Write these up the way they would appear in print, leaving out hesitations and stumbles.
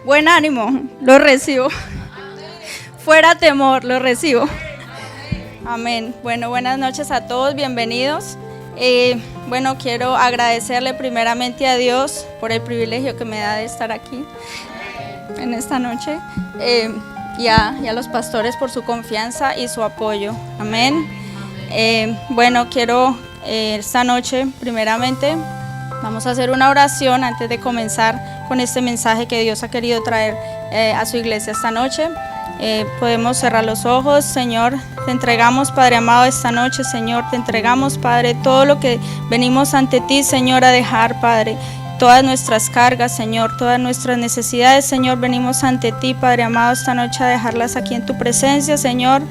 Buen ánimo, lo recibo. Fuera temor, lo recibo. Amén. Bueno, buenas noches a todos, bienvenidos. Bueno, quiero agradecerle primeramente a Dios por el privilegio que me da de estar aquí en esta noche, y a los pastores por su confianza y su apoyo. Amén. Bueno, quiero esta noche primeramente vamos a hacer una oración antes de comenzar con este mensaje que Dios ha querido traer a su iglesia esta noche. Podemos cerrar los ojos. Señor, te entregamos, Padre amado, esta noche, Señor, te entregamos, Padre, todo lo que venimos ante ti, Señor, a dejar, Padre, todas nuestras cargas, Señor, todas nuestras necesidades, Señor, venimos ante ti, Padre amado, esta noche a dejarlas aquí en tu presencia, Señor.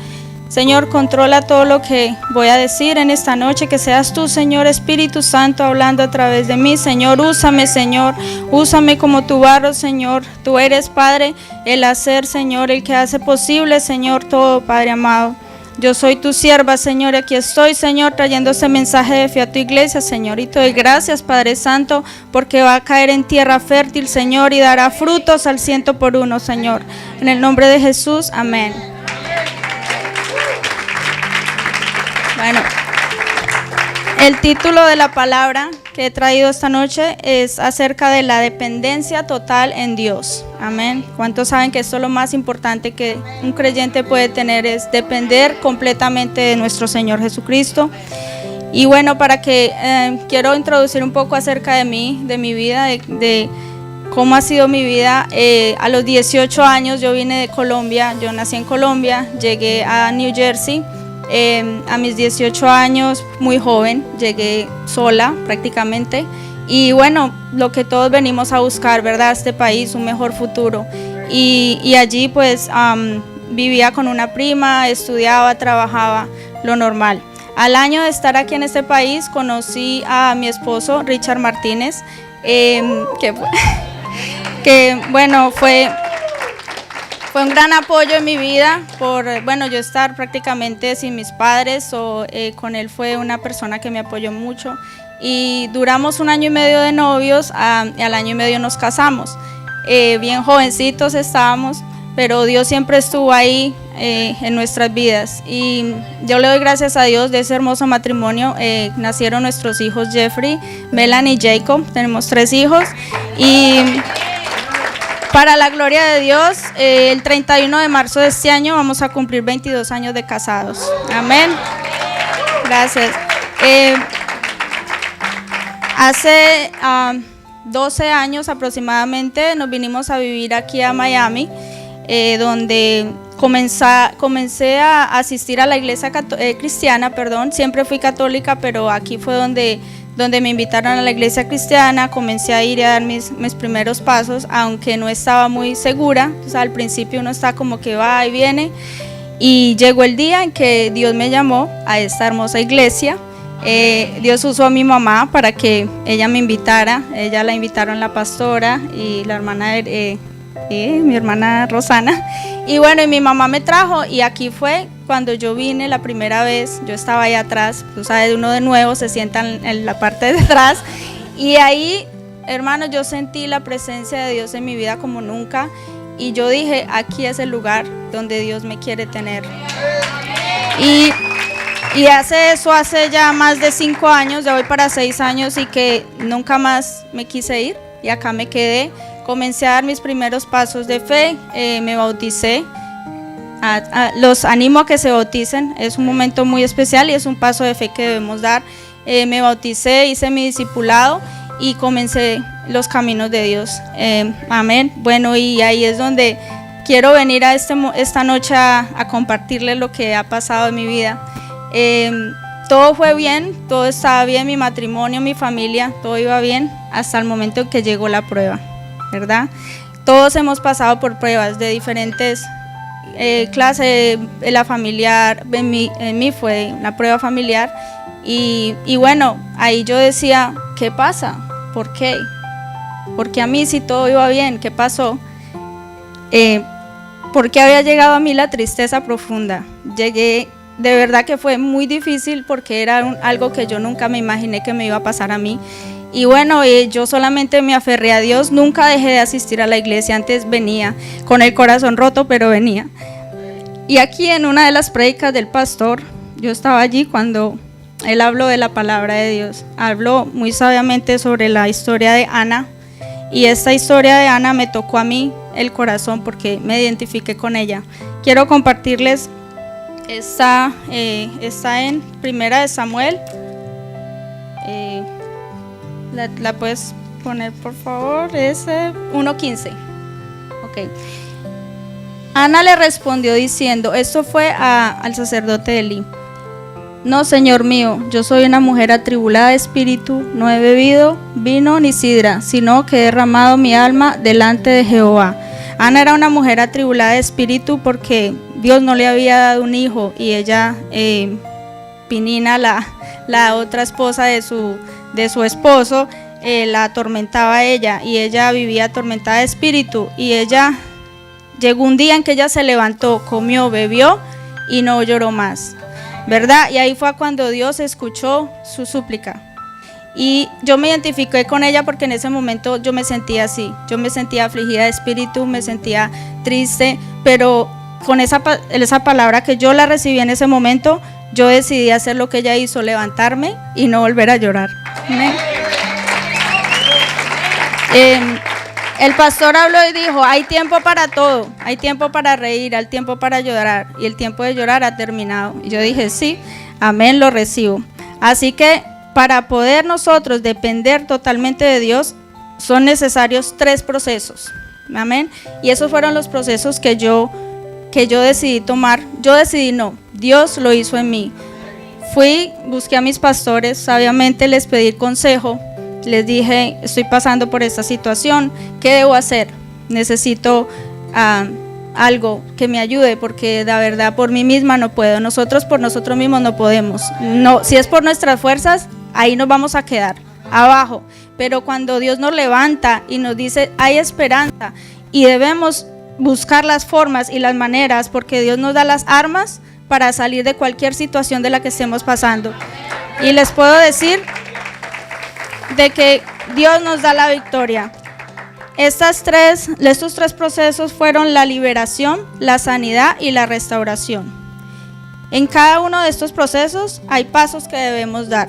Señor, controla todo lo que voy a decir en esta noche, que seas tú, Señor, Espíritu Santo, hablando a través de mí. Señor, úsame como tu barro, Señor. Tú eres, Padre, el hacer, Señor, el que hace posible, Señor, todo, Padre amado. Yo soy tu sierva, Señor, y aquí estoy, Señor, trayendo este mensaje de fe a tu iglesia, Señor, y te doy gracias, Padre Santo, porque va a caer en tierra fértil, Señor, y dará frutos al 100%, Señor. En el nombre de Jesús, amén. Bueno, el título de la palabra que he traído esta noche es acerca de la dependencia total en Dios. Amén. ¿Cuántos saben que esto es lo más importante que un creyente puede tener? Es depender completamente de nuestro Señor Jesucristo. Y bueno, para que quiero introducir un poco acerca de mí, de mi vida, de cómo ha sido mi vida. A los 18 años yo vine de Colombia, yo nací en Colombia, llegué a New Jersey. A mis 18 años, muy joven, llegué sola prácticamente, y bueno, lo que todos venimos a buscar, ¿verdad? Este país, un mejor futuro, y allí pues vivía con una prima, estudiaba, trabajaba, lo normal. Al año de estar aquí en este país conocí a mi esposo, Richard Martínez, que bueno, fue un gran apoyo en mi vida por, bueno, yo estar prácticamente sin mis padres, con él fue una persona que me apoyó mucho, y duramos 1 año y medio de novios, y al año y medio nos casamos. Bien jovencitos estábamos, pero Dios siempre estuvo ahí en nuestras vidas, y yo le doy gracias a Dios de ese hermoso matrimonio. Nacieron nuestros hijos Jeffrey, Melanie y Jacob. Tenemos 3 hijos, y para la gloria de Dios, el 31 de marzo de este año vamos a cumplir 22 años de casados. Amén. Gracias. Hace 12 años aproximadamente nos vinimos a vivir aquí a Miami, donde comencé a asistir a la iglesia cristiana, siempre fui católica, pero aquí fue donde me invitaron a la iglesia cristiana. Comencé a ir a dar mis primeros pasos, aunque no estaba muy segura. Entonces, al principio uno está como que va y viene, y llegó el día en que Dios me llamó a esta hermosa iglesia. Dios usó a mi mamá para que ella me invitara. Ella la invitaron la pastora y la hermana mi hermana Rosana, y bueno, y mi mamá me trajo, y aquí fue cuando yo vine la primera vez. Yo estaba ahí atrás, tú sabes, uno de nuevo se sienta en la parte de atrás, y ahí, hermanos, yo sentí la presencia de Dios en mi vida como nunca, y yo dije, aquí es el lugar donde Dios me quiere tener. Y hace ya más de 5 años, ya voy para 6 años, y que nunca más me quise ir, y acá me quedé. Comencé a dar mis primeros pasos de fe, me bauticé. Los animo a que se bauticen, es un momento muy especial y es un paso de fe que debemos dar. Me bauticé, hice mi discipulado y comencé los caminos de Dios. Amén. Bueno, y ahí es donde quiero venir a esta noche a compartirles lo que ha pasado en mi vida. Todo fue bien, todo estaba bien, mi matrimonio, mi familia, todo iba bien hasta el momento en que llegó la prueba, ¿verdad? Todos hemos pasado por pruebas de diferentes clases. La familiar, en mí fue una prueba familiar, y bueno, ahí yo decía, ¿qué pasa? ¿Por qué? Porque a mí si todo iba bien, ¿qué pasó? ¿Por qué había llegado a mí la tristeza profunda? Llegué, de verdad que fue muy difícil, porque era algo que yo nunca me imaginé que me iba a pasar a mí. Y bueno, yo solamente me aferré a Dios, nunca dejé de asistir a la iglesia, antes venía con el corazón roto, pero venía. Y aquí en una de las prédicas del pastor, yo estaba allí cuando él habló de la palabra de Dios, habló muy sabiamente sobre la historia de Ana, y esta historia de Ana me tocó a mí el corazón porque me identifiqué con ella. Quiero compartirles, está en Primera de Samuel, la puedes poner por favor, es 1:15. Ok. Ana le respondió diciendo, esto fue al sacerdote Elí: no, señor mío, yo soy una mujer atribulada de espíritu, no he bebido vino ni sidra, sino que he derramado mi alma delante de Jehová. Ana era una mujer atribulada de espíritu porque Dios no le había dado un hijo, y ella, Pinina, la otra esposa de su esposo, la atormentaba a ella, y ella vivía atormentada de espíritu. Y ella llegó un día en que ella se levantó, comió, bebió y no lloró más, ¿verdad? Y ahí fue cuando Dios escuchó su súplica. Y yo me identifiqué con ella porque en ese momento yo me sentía así, yo me sentía afligida de espíritu, me sentía triste, pero con esa palabra que yo la recibí en ese momento, yo decidí hacer lo que ella hizo, levantarme y no volver a llorar. Amén. El pastor habló y dijo, hay tiempo para todo, hay tiempo para reír, hay tiempo para llorar, y el tiempo de llorar ha terminado. Y yo dije, sí, amén, lo recibo. Así que para poder nosotros depender totalmente de Dios, son necesarios 3 procesos, amén. Y esos fueron los procesos que yo decidí tomar. Yo decidí no, Dios lo hizo en mí. Busqué a mis pastores, sabiamente les pedí consejo. Les dije, estoy pasando por esta situación, ¿qué debo hacer? Necesito algo que me ayude, porque la verdad por mí misma no puedo. Nosotros por nosotros mismos no podemos. No, si es por nuestras fuerzas, ahí nos vamos a quedar, abajo. Pero cuando Dios nos levanta y nos dice, hay esperanza, y debemos buscar las formas y las maneras, porque Dios nos da las armas para salir de cualquier situación de la que estemos pasando. Y les puedo decir de que Dios nos da la victoria. Estos 3 procesos fueron la liberación, la sanidad y la restauración. En cada uno de estos procesos hay pasos que debemos dar.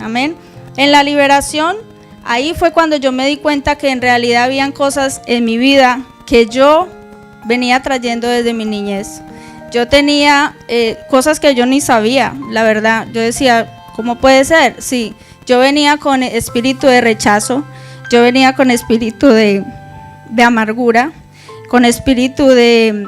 Amén. En la liberación, ahí fue cuando yo me di cuenta que en realidad habían cosas en mi vida que yo venía trayendo desde mi niñez. Yo tenía cosas que yo ni sabía, la verdad. Yo decía, ¿cómo puede ser? Sí. Yo venía con espíritu de rechazo, yo venía con espíritu de amargura, con espíritu de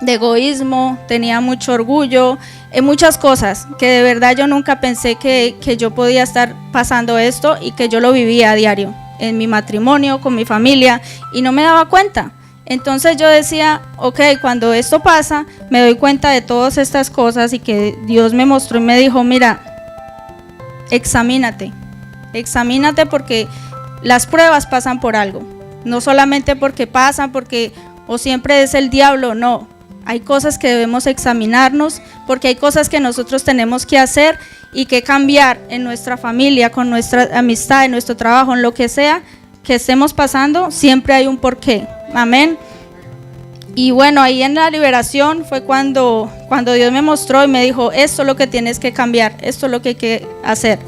egoísmo, tenía mucho orgullo, muchas cosas que de verdad yo nunca pensé que yo podía estar pasando esto, y que yo lo vivía a diario en mi matrimonio, con mi familia, y no me daba cuenta. Entonces yo decía, ok, cuando esto pasa, me doy cuenta de todas estas cosas, y que Dios me mostró y me dijo, mira, examínate, porque las pruebas pasan por algo, no solamente porque pasan, o siempre es el diablo, no, hay cosas que debemos examinarnos, porque hay cosas que nosotros tenemos que hacer y que cambiar en nuestra familia, con nuestra amistad, en nuestro trabajo, en lo que sea que estemos pasando, siempre hay un porqué, amén. Y bueno, ahí en la liberación fue cuando Dios me mostró y me dijo, esto es lo que tienes que cambiar, esto es lo que hay que hacer.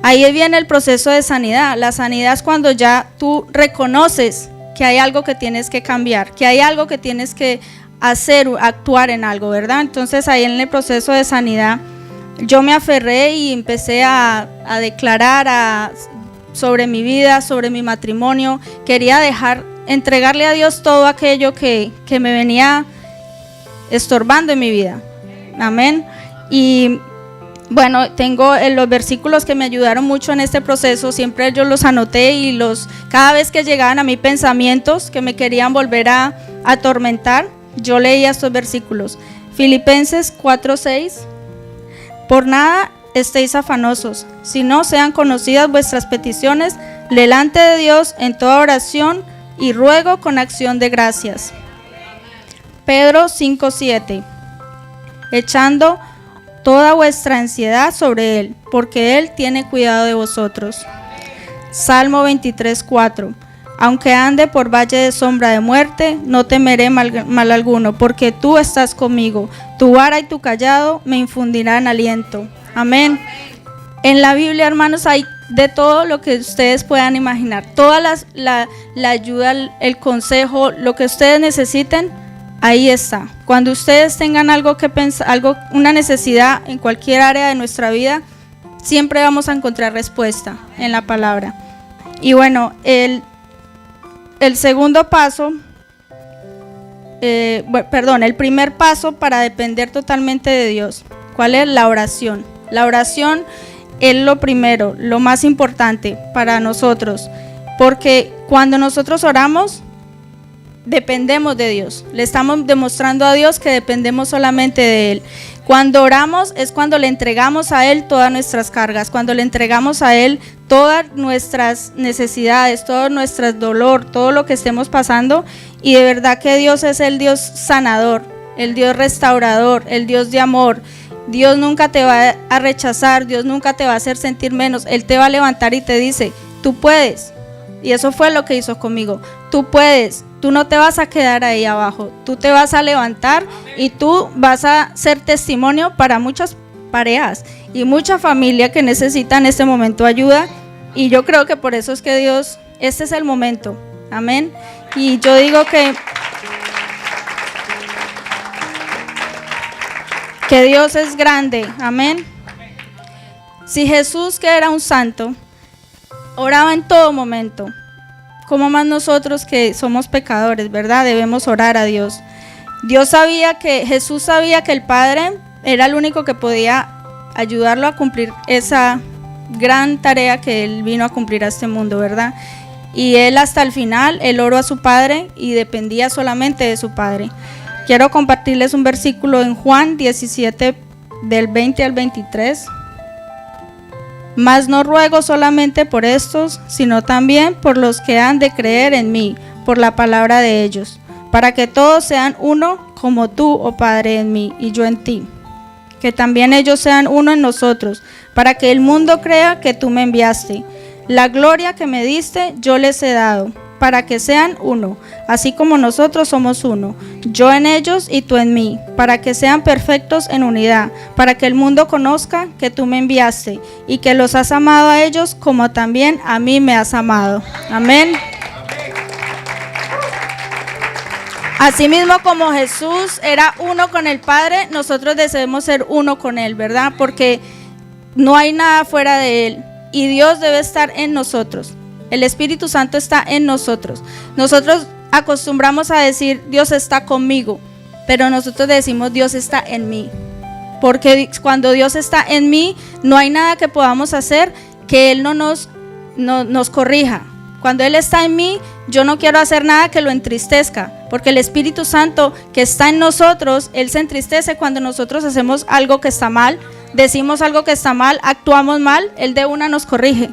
Ahí viene el proceso de sanidad. La sanidad es cuando ya tú reconoces que hay algo que tienes que cambiar, que hay algo que tienes que hacer, actuar en algo, ¿verdad? Entonces ahí en el proceso de sanidad yo me aferré y empecé a declarar sobre mi vida, sobre mi matrimonio. Quería entregarle a Dios todo aquello que me venía estorbando en mi vida, amén. Y bueno, tengo los versículos que me ayudaron mucho en este proceso, siempre yo los anoté, y cada vez que llegaban a mí pensamientos que me querían volver a atormentar, yo leía estos versículos. Filipenses 4:6, por nada estéis afanosos, sino sean conocidas vuestras peticiones delante de Dios en toda oración y ruego con acción de gracias. Pedro 5:7, echando toda vuestra ansiedad sobre Él, porque Él tiene cuidado de vosotros. Salmo 23:4. Aunque ande por valle de sombra de muerte, no temeré mal alguno, porque tú estás conmigo. Tu vara y tu cayado me infundirán aliento. Amén. En la Biblia, hermanos, hay de todo lo que ustedes puedan imaginar. Toda la ayuda, el consejo, lo que ustedes necesiten, ahí está. Cuando ustedes tengan algo que pensar, una necesidad en cualquier área de nuestra vida, siempre vamos a encontrar respuesta en la palabra. Y bueno, el segundo paso, el primer paso para depender totalmente de Dios. ¿Cuál es? La oración. La oración es lo primero, lo más importante para nosotros, porque cuando nosotros oramos, dependemos de Dios. Le estamos demostrando a Dios que dependemos solamente de Él. Cuando oramos es cuando le entregamos a Él todas nuestras cargas, cuando le entregamos a Él todas nuestras necesidades, todo nuestro dolor, todo lo que estemos pasando. Y de verdad que Dios es el Dios sanador, el Dios restaurador, el Dios de amor. Dios nunca te va a rechazar, Dios nunca te va a hacer sentir menos. Él te va a levantar y te dice, tú puedes. Y eso fue lo que hizo conmigo. Tú puedes, tú no te vas a quedar ahí abajo, tú te vas a levantar y tú vas a ser testimonio para muchas parejas y mucha familia que necesitan en este momento ayuda. Y yo creo que por eso es que Dios, este es el momento. Amén. Y yo digo que Dios es grande. Amén. Si Jesús, que era un santo, oraba en todo momento, ¿cómo más nosotros que somos pecadores, verdad? Debemos orar a Dios. Jesús sabía que el Padre era el único que podía ayudarlo a cumplir esa gran tarea que Él vino a cumplir a este mundo, ¿verdad? Y Él hasta el final, Él oró a su Padre y dependía solamente de su Padre. Quiero compartirles un versículo en Juan 17, del 20 al 23. Mas no ruego solamente por estos, sino también por los que han de creer en mí, por la palabra de ellos, para que todos sean uno, como tú, oh Padre, en mí y yo en ti. Que también ellos sean uno en nosotros, para que el mundo crea que tú me enviaste. La gloria que me diste, yo les he dado, para que sean uno, así como nosotros somos uno, yo en ellos y tú en mí, para que sean perfectos en unidad, para que el mundo conozca que tú me enviaste y que los has amado a ellos como también a mí me has amado. Amén. Asimismo, como Jesús era uno con el Padre, nosotros debemos ser uno con Él, ¿verdad? Porque no hay nada fuera de Él y Dios debe estar en nosotros. El Espíritu Santo está en nosotros. Nosotros acostumbramos a decir, Dios está conmigo, pero nosotros decimos, Dios está en mí. Porque cuando Dios está en mí, no hay nada que podamos hacer que Él no nos corrija. Cuando Él está en mí, yo no quiero hacer nada que lo entristezca, porque el Espíritu Santo que está en nosotros, Él se entristece cuando nosotros hacemos algo que está mal, decimos algo que está mal, actuamos mal, Él de una nos corrige.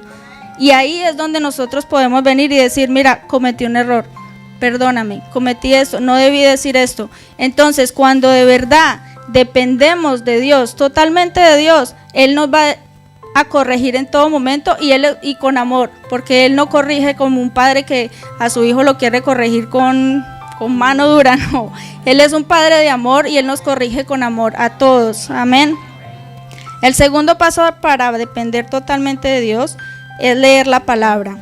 Y ahí es donde nosotros podemos venir y decir, mira, cometí un error, perdóname, cometí esto, no debí decir esto. Entonces, cuando de verdad dependemos de Dios, totalmente de Dios, Él nos va a corregir en todo momento y con amor, porque Él no corrige como un padre que a su hijo lo quiere corregir con mano dura, no. Él es un padre de amor y Él nos corrige con amor a todos. Amén. El segundo paso para depender totalmente de Dios es leer la palabra.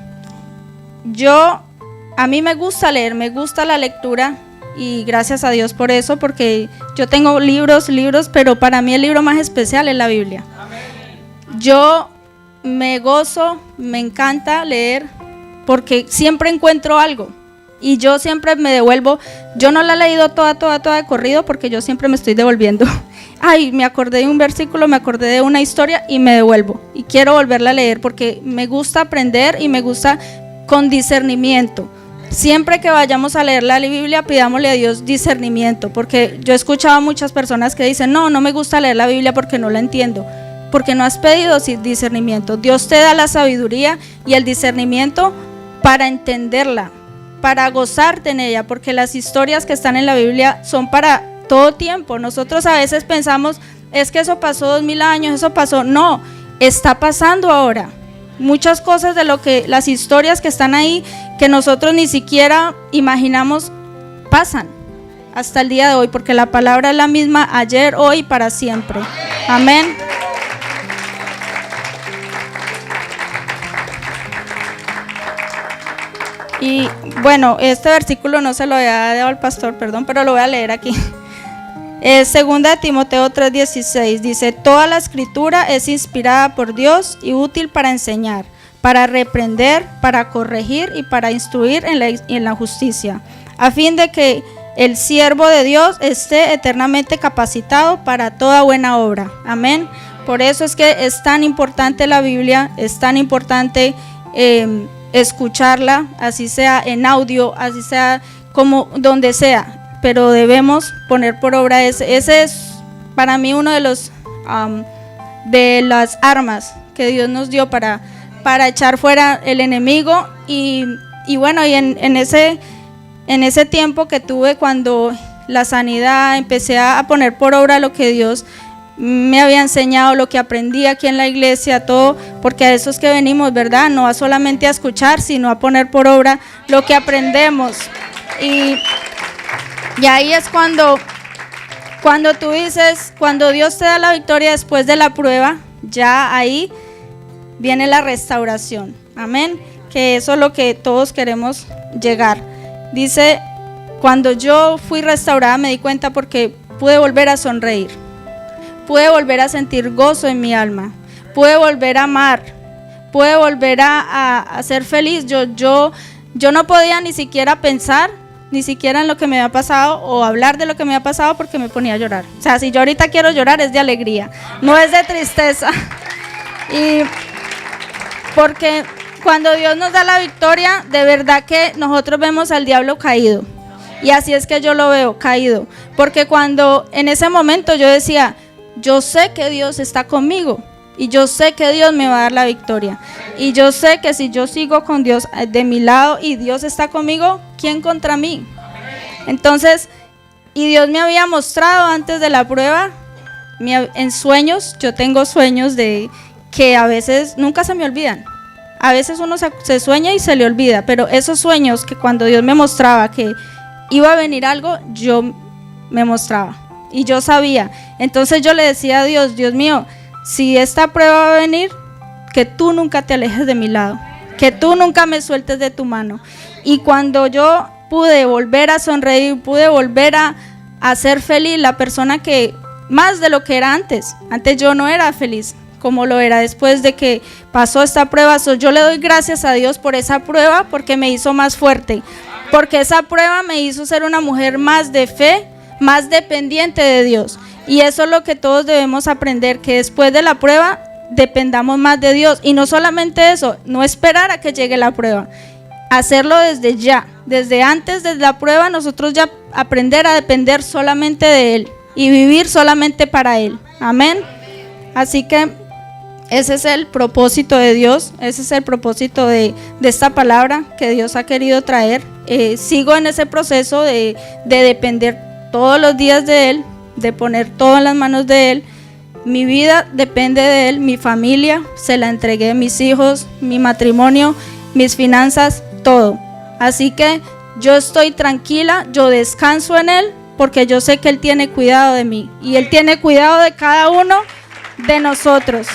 A mí me gusta leer, me gusta la lectura y gracias a Dios por eso, porque yo tengo libros, pero para mí el libro más especial es la Biblia. Yo me gozo, me encanta leer porque siempre encuentro algo y yo siempre me devuelvo. Yo no la he leído toda de corrido porque yo siempre me estoy devolviendo. Ay, me acordé de un versículo, me acordé de una historia y me devuelvo y quiero volverla a leer porque me gusta aprender y me gusta con discernimiento. Siempre que vayamos a leer la Biblia, pidámosle a Dios discernimiento, porque yo he escuchado a muchas personas que dicen, no me gusta leer la Biblia porque no la entiendo, porque no has pedido discernimiento. Dios te da la sabiduría y el discernimiento para entenderla, para gozarte en ella, porque las historias que están en la Biblia son para todo tiempo. Nosotros a veces pensamos, es que eso pasó 2000 años, eso pasó. No, está pasando ahora. Muchas cosas de lo que, las historias que están ahí, que nosotros ni siquiera imaginamos, pasan hasta el día de hoy, porque la palabra es la misma ayer, hoy y para siempre. Amén. Y bueno, este versículo no se lo había dado al pastor, perdón, pero lo voy a leer aquí. Es 2 de Timoteo 3:16, dice: toda la escritura es inspirada por Dios y útil para enseñar, para reprender, para corregir y para instruir en la justicia, a fin de que el siervo de Dios esté eternamente capacitado para toda buena obra. Amén. Por eso es que es tan importante la Biblia, es tan importante escucharla, así sea en audio, así sea como donde sea, pero debemos poner por obra ese es para mí uno de los de las armas que Dios nos dio para echar fuera el enemigo. Y bueno, y en ese tiempo que tuve, cuando la sanidad, empecé a poner por obra lo que Dios me había enseñado, lo que aprendí aquí en la iglesia, todo, porque a eso es que venimos, ¿verdad? No a solamente a escuchar, sino a poner por obra lo que aprendemos. Y ahí es cuando tú dices, cuando Dios te da la victoria después de la prueba, ya ahí viene la restauración. Amén. Que eso es lo que todos queremos llegar. Dice, cuando yo fui restaurada me di cuenta porque pude volver a sonreír. Pude volver a sentir gozo en mi alma, pude volver a amar, pude volver a ser feliz. Yo no podía ni siquiera pensar, ni siquiera en lo que me había pasado o hablar de lo que me había pasado, porque me ponía a llorar. O sea, si yo ahorita quiero llorar es de alegría, no es de tristeza. Y porque cuando Dios nos da la victoria, de verdad que nosotros vemos al diablo caído. Y así es que yo lo veo, caído. Porque cuando en ese momento yo decía, yo sé que Dios está conmigo y yo sé que Dios me va a dar la victoria, y yo sé que si yo sigo con Dios de mi lado y Dios está conmigo, ¿quién contra mí? Entonces, y Dios me había mostrado antes de la prueba, en sueños, yo tengo sueños de que a veces nunca se me olvidan. A veces uno se sueña y se le olvida, pero esos sueños que cuando Dios me mostraba que iba a venir algo, yo me mostraba. Y yo sabía, entonces yo le decía a Dios, Dios mío, si esta prueba va a venir, que tú nunca te alejes de mi lado, que tú nunca me sueltes de tu mano. Y cuando yo pude volver a sonreír, pude volver a ser feliz, la persona que más de lo que era antes yo no era feliz como lo era después de que pasó esta prueba. Yo le doy gracias a Dios por esa prueba, porque me hizo más fuerte, porque esa prueba me hizo ser una mujer más de fe, más dependiente de Dios. Y eso es lo que todos debemos aprender, que después de la prueba dependamos más de Dios. Y no solamente eso, no esperar a que llegue la prueba, hacerlo desde ya, desde antes de la prueba, nosotros ya aprender a depender solamente de Él y vivir solamente para Él. Amén. Así que ese es el propósito de Dios, ese es el propósito de esta palabra que Dios ha querido traer. Sigo en ese proceso de depender todos los días de Él, de poner todo en las manos de Él. Mi vida depende de Él, mi familia se la entregué, mis hijos, mi matrimonio, mis finanzas, todo. Así que yo estoy tranquila, yo descanso en Él, porque yo sé que Él tiene cuidado de mí y Él tiene cuidado de cada uno de nosotros.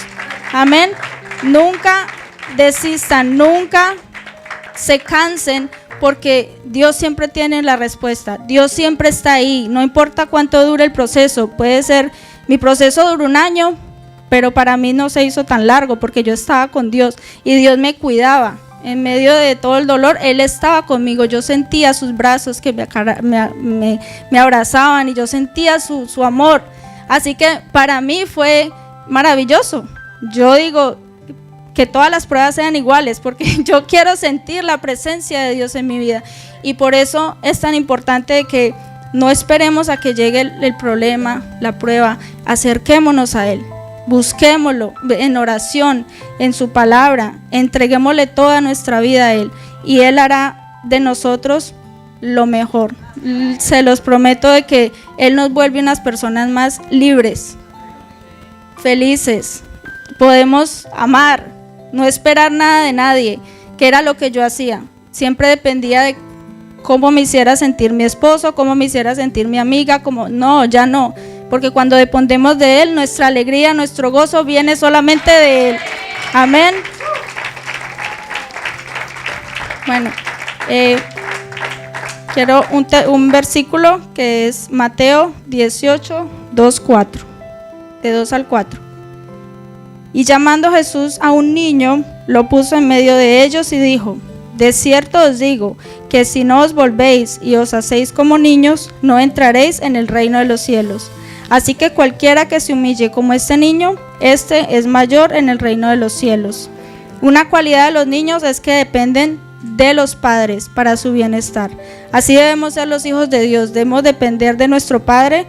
Amén. Nunca desistan, nunca se cansen, porque Dios siempre tiene la respuesta. Dios siempre está ahí, no importa cuánto dure el proceso. Puede ser, mi proceso duró 1 año, pero para mí no se hizo tan largo, porque yo estaba con Dios y Dios me cuidaba. En medio de todo el dolor, Él estaba conmigo. Yo sentía sus brazos que me abrazaban, y yo sentía su amor. Así que para mí fue maravilloso. Yo digo que todas las pruebas sean iguales, porque yo quiero sentir la presencia de Dios en mi vida. Y por eso es tan importante que no esperemos a que llegue el problema, la prueba. Acerquémonos a Él, busquémoslo en oración, en su palabra, entreguémosle toda nuestra vida a Él, y Él hará de nosotros lo mejor. Se los prometo de que Él nos vuelve unas personas más libres, felices. Podemos amar, no esperar nada de nadie, que era lo que yo hacía. Siempre dependía de cómo me hiciera sentir mi esposo, cómo me hiciera sentir mi amiga, no, ya no, porque cuando dependemos de Él, nuestra alegría, nuestro gozo viene solamente de Él. Amén. Bueno, quiero un versículo que es Mateo 18, 4, de 2 al 4. Y llamando Jesús a un niño, lo puso en medio de ellos y dijo: de cierto os digo, que si no os volvéis y os hacéis como niños, no entraréis en el reino de los cielos. Así que cualquiera que se humille como este niño, este es mayor en el reino de los cielos. Una cualidad de los niños es que dependen de los padres para su bienestar. Así debemos ser los hijos de Dios, debemos depender de nuestro Padre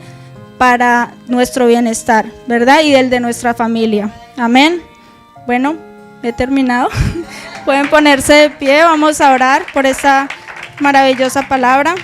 para nuestro bienestar, ¿verdad? Y del de nuestra familia. Amén. Bueno, he terminado. Pueden ponerse de pie, vamos a orar por esta maravillosa palabra.